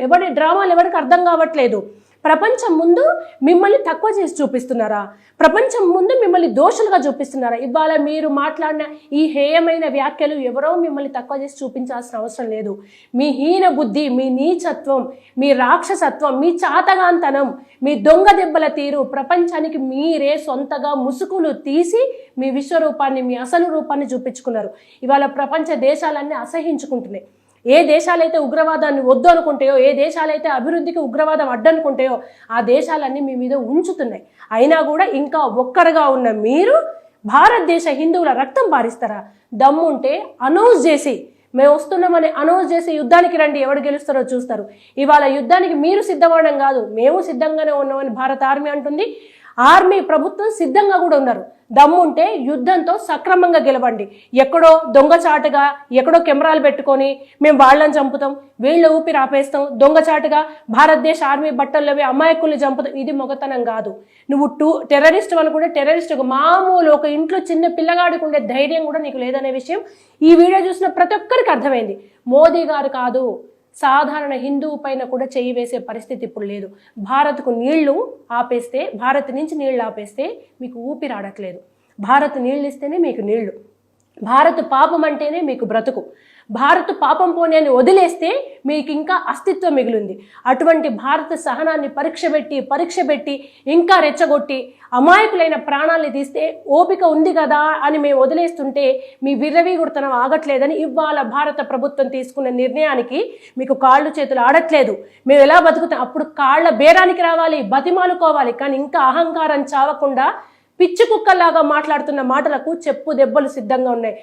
ఎవరి డ్రామాలు ఎవరికి అర్థం కావట్లేదు. ప్రపంచం ముందు మిమ్మల్ని తక్కువ చేసి చూపిస్తున్నారా? ప్రపంచం ముందు మిమ్మల్ని దోషులుగా చూపిస్తున్నారా? ఇవాళ మీరు మాట్లాడిన ఈ హేయమైన వ్యాఖ్యలు ఎవరో మిమ్మల్ని తక్కువ చేసి చూపించాల్సిన అవసరం లేదు. మీ హీన బుద్ధి, మీ నీచత్వం, మీ రాక్షసత్వం, మీ చాతగాంతనం, మీ దొంగ దెబ్బల తీరు ప్రపంచానికి మీరే సొంతగా ముసుగులు తీసి మీ విశ్వరూపాన్ని, మీ అసలు రూపాన్ని చూపించుకున్నారు. ఇవాళ ప్రపంచ దేశాలన్నీ అసహించుకుంటున్నాయి. ఏ దేశాలైతే ఉగ్రవాదాన్ని వద్దు అనుకుంటాయో, ఏ దేశాలైతే అభివృద్ధికి ఉగ్రవాదం అడ్డనుకుంటాయో ఆ దేశాలన్నీ మీ మీద ఉంచుతున్నాయి. అయినా కూడా ఇంకా ఒక్కరుగా ఉన్న మీరు భారతదేశ హిందువుల రక్తం పారిస్తారా? దమ్ముంటే అనౌన్స్ చేసి మేము వస్తున్నామని అనౌన్స్ చేసి యుద్ధానికి రండి, ఎవడు గెలుస్తారో చూస్తారు. ఇవాళ యుద్ధానికి మీరు సిద్ధమవడం కాదు, మేము సిద్ధంగానే ఉన్నామని భారత ఆర్మీ అంటుంది. ఆర్మీ ప్రభుత్వం సిద్ధంగా కూడా ఉన్నారు. దమ్ముంటే యుద్ధంతో సక్రమంగా గెలవండి. ఎక్కడో దొంగచాటుగా ఎక్కడో కెమెరాలు పెట్టుకొని మేము వాళ్ళని చంపుతాం, వీళ్ళ ఊపిరి ఆపేస్తాం, దొంగచాటుగా భారతదేశ ఆర్మీ బట్టల్లోవి అమాయకుల్ని చంపుతాం, ఇది మొగతనం కాదు. నువ్వు టెర్రరిస్ట్ అనుకుంటే టెర్రరిస్ట్ మామూలు ఒక ఇంట్లో చిన్న పిల్లగాడికి ఉండే ధైర్యం కూడా నీకు లేదనే విషయం ఈ వీడియో చూసిన ప్రతి ఒక్కరికి అర్థమైంది. మోదీ గారు కాదు, సాధారణ హిందువు పైన కూడా చేయి వేసే పరిస్థితి ఇప్పుడు లేదు. భారత్కు నీళ్లు ఆపేస్తే, భారత్ నుంచి నీళ్లు ఆపేస్తే మీకు ఊపిరి ఆడట్లేదు. భారత్ నీళ్ళు ఇస్తేనే మీకు నీళ్లు, భారత్ పాపం అంటేనే మీకు బ్రతుకు. భారత్ పాపం పోనీ అని వదిలేస్తే మీకు ఇంకా అస్తిత్వం మిగిలింది. అటువంటి భారత సహనాన్ని పరీక్ష పెట్టి ఇంకా రెచ్చగొట్టి అమాయకులైన ప్రాణాలని తీస్తే ఓపిక ఉంది కదా అని మేము వదిలేస్తుంటే మీ విర్రవీగుడుతనం ఆగట్లేదని ఇవాళ భారత ప్రభుత్వం తీసుకున్న నిర్ణయానికి మీకు కాళ్ళు చేతులు ఆడట్లేదు. మేము ఎలా బతుకుతాం? అప్పుడు కాళ్ళ బేరానికి రావాలి, బతిమాలుకోవాలి. కానీ ఇంకా అహంకారం చావకుండా పిచ్చి కుక్కల్లాగా మాట్లాడుతున్న మాటలకు చెప్పు దెబ్బలు సిద్ధంగా ఉన్నాయి.